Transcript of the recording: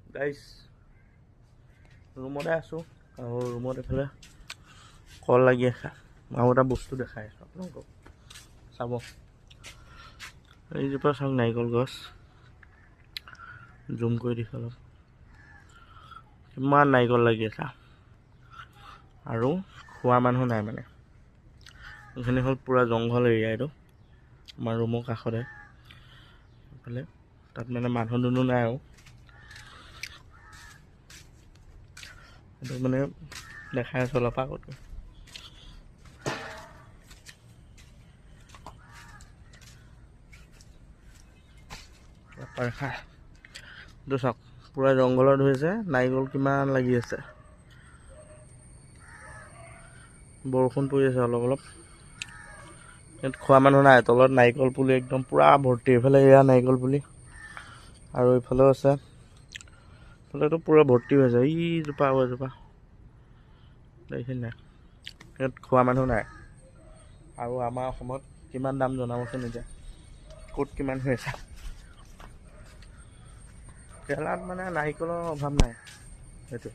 গাইছ ৰুমতে আছোঁ আৰু ৰুমত এইফালে কল লাগি আছে আৰু এটা বস্তু দেখাই আছোঁ আপোনালোকক চাব। এইজোপা চাওক নাৰিকল গছ, জুম কৰি দিছোঁ অলপ, কিমান নাৰিকল লাগি আছে আৰু খোৱা মানুহ নাই মানে। এইখিনি হ'ল পূৰা জংঘল এৰিয়া এইটো, আমাৰ ৰুমৰ কাষতে এইফালে, তাত মানে মানুহ দুনুহ নাই আৰু এইটো মানে দেখাই আছোঁ অলপ আগতে। এইটো চাওক পূৰা জংঘলত হৈছে, নাৰিকল কিমান লাগি আছে, বৰষুণ পৰি আছে অলপ অলপ। ইয়াত খোৱা মানুহ নাই, তলত নাৰিকল পুলি একদম পূৰা ভৰ্তি, এইফালে এয়া নাৰিকল পুলি আৰু এইফালেও আছে, এইফালেতো পূৰা ভৰ্তি হৈ আছে। এইজোপা আৰু এজোপা দেখিছে নাই, ইয়াত খোৱা মানুহ নাই। আৰু আমাৰ অসমত কিমান দাম জনাবচোন এতিয়া, ক'ত কিমান হৈ আছে। কেৰেলাত মানে নাৰিকলৰ অভাৱ নাই, সেইটো